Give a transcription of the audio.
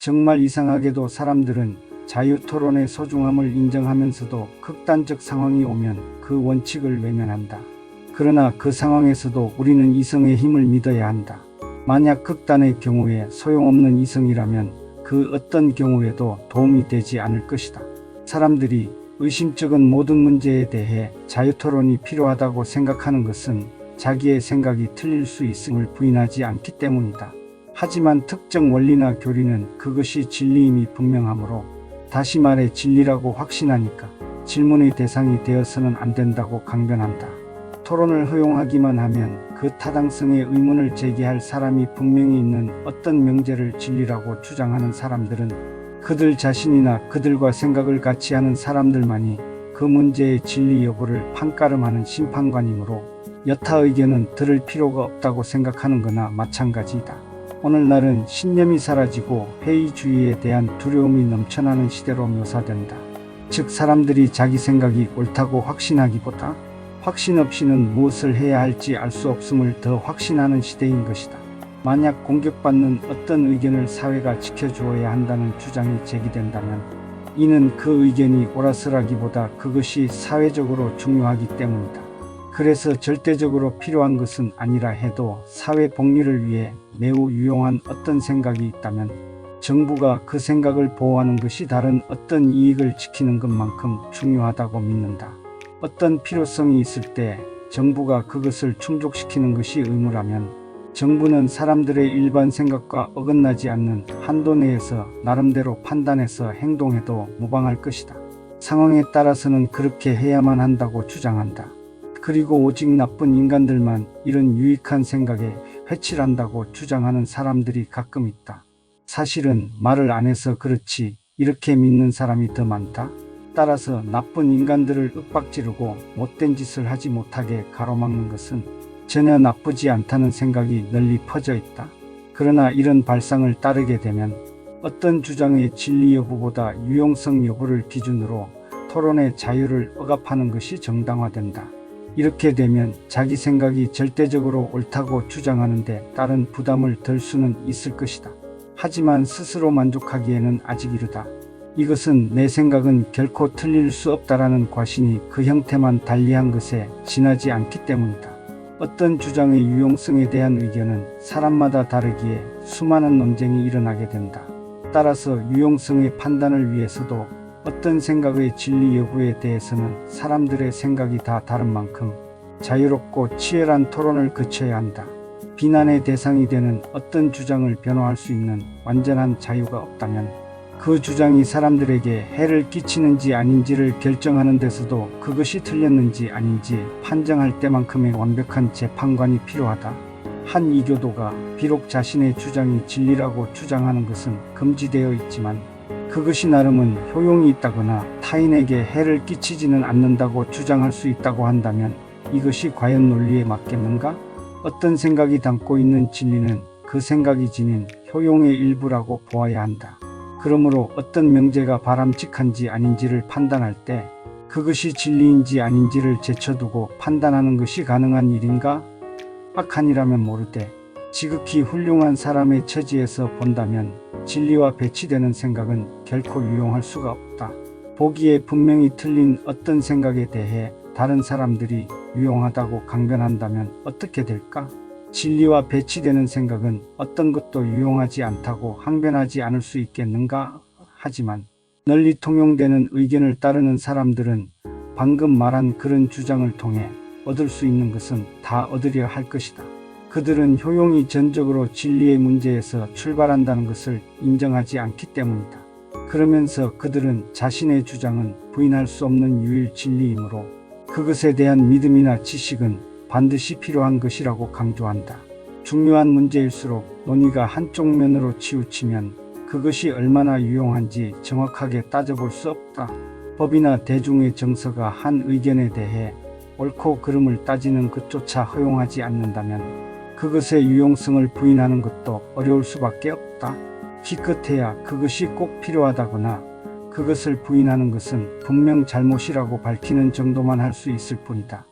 정말 이상하게도 사람들은 자유토론의 소중함을 인정하면서도 극단적 상황이 오면 그 원칙을 외면한다. 그러나 그 상황에서도 우리는 이성의 힘을 믿어야 한다. 만약 극단의 경우에 소용없는 이성이라면 그 어떤 경우에도 도움이 되지 않을 것이다. 사람들이 의심쩍은 모든 문제에 대해 자유토론이 필요하다고 생각하는 것은 자기의 생각이 틀릴 수 있음을 부인하지 않기 때문이다. 하지만 특정 원리나 교리는 그것이 진리임이 분명하므로, 다시 말해 진리라고 확신하니까 질문의 대상이 되어서는 안 된다고 강변한다. 토론을 허용하기만 하면 그 타당성에 의문을 제기할 사람이 분명히 있는 어떤 명제를 진리라고 주장하는 사람들은 그들 자신이나 그들과 생각을 같이 하는 사람들만이 그 문제의 진리 여부를 판가름하는 심판관이므로 여타 의견은 들을 필요가 없다고 생각하는 거나 마찬가지이다. 오늘날은 신념이 사라지고 회의주의에 대한 두려움이 넘쳐나는 시대로 묘사된다. 즉 사람들이 자기 생각이 옳다고 확신하기보다 확신 없이는 무엇을 해야 할지 알 수 없음을 더 확신하는 시대인 것이다. 만약 공격받는 어떤 의견을 사회가 지켜주어야 한다는 주장이 제기된다면 이는 그 의견이 옳아서라기보다 그것이 사회적으로 중요하기 때문이다. 그래서 절대적으로 필요한 것은 아니라 해도 사회 복리를 위해 매우 유용한 어떤 생각이 있다면 정부가 그 생각을 보호하는 것이 다른 어떤 이익을 지키는 것만큼 중요하다고 믿는다. 어떤 필요성이 있을 때 정부가 그것을 충족시키는 것이 의무라면 정부는 사람들의 일반 생각과 어긋나지 않는 한도 내에서 나름대로 판단해서 행동해도 무방할 것이다. 상황에 따라서는 그렇게 해야만 한다고 주장한다. 그리고 오직 나쁜 인간들만 이런 유익한 생각에 회칠한다고 주장하는 사람들이 가끔 있다. 사실은 말을 안 해서 그렇지 이렇게 믿는 사람이 더 많다. 따라서 나쁜 인간들을 윽박지르고 못된 짓을 하지 못하게 가로막는 것은 전혀 나쁘지 않다는 생각이 널리 퍼져 있다. 그러나 이런 발상을 따르게 되면 어떤 주장의 진리 여부보다 유용성 여부를 기준으로 토론의 자유를 억압하는 것이 정당화된다. 이렇게 되면 자기 생각이 절대적으로 옳다고 주장하는데 다른 부담을 덜 수는 있을 것이다. 하지만 스스로 만족하기에는 아직 이르다. 이것은 내 생각은 결코 틀릴 수 없다라는 과신이 그 형태만 달리한 것에 지나지 않기 때문이다. 어떤 주장의 유용성에 대한 의견은 사람마다 다르기에 수많은 논쟁이 일어나게 된다. 따라서 유용성의 판단을 위해서도 어떤 생각의 진리 여부에 대해서는 사람들의 생각이 다 다른 만큼 자유롭고 치열한 토론을 거쳐야 한다. 비난의 대상이 되는 어떤 주장을 변호할 수 있는 완전한 자유가 없다면 그 주장이 사람들에게 해를 끼치는지 아닌지를 결정하는 데서도 그것이 틀렸는지 아닌지 판정할 때만큼의 완벽한 재판관이 필요하다. 한 이교도가 비록 자신의 주장이 진리라고 주장하는 것은 금지되어 있지만 그것이 나름은 효용이 있다거나 타인에게 해를 끼치지는 않는다고 주장할 수 있다고 한다면 이것이 과연 논리에 맞겠는가? 어떤 생각이 담고 있는 진리는 그 생각이 지닌 효용의 일부라고 보아야 한다. 그러므로 어떤 명제가 바람직한지 아닌지를 판단할 때 그것이 진리인지 아닌지를 제쳐두고 판단하는 것이 가능한 일인가? 악한이라면 모르되 지극히 훌륭한 사람의 처지에서 본다면 진리와 배치되는 생각은 결코 유용할 수가 없다. 보기에 분명히 틀린 어떤 생각에 대해 다른 사람들이 유용하다고 강변한다면 어떻게 될까? 진리와 배치되는 생각은 어떤 것도 유용하지 않다고 항변하지 않을 수 있겠는가? 하지만 널리 통용되는 의견을 따르는 사람들은 방금 말한 그런 주장을 통해 얻을 수 있는 것은 다 얻으려 할 것이다. 그들은 효용이 전적으로 진리의 문제에서 출발한다는 것을 인정하지 않기 때문이다. 그러면서 그들은 자신의 주장은 부인할 수 없는 유일 진리이므로 그것에 대한 믿음이나 지식은 반드시 필요한 것이라고 강조한다. 중요한 문제일수록 논의가 한쪽 면으로 치우치면 그것이 얼마나 유용한지 정확하게 따져볼 수 없다. 법이나 대중의 정서가 한 의견에 대해 옳고 그름을 따지는 것조차 허용하지 않는다면 그것의 유용성을 부인하는 것도 어려울 수밖에 없다. 기껏해야 그것이 꼭 필요하다거나 그것을 부인하는 것은 분명 잘못이라고 밝히는 정도만 할 수 있을 뿐이다.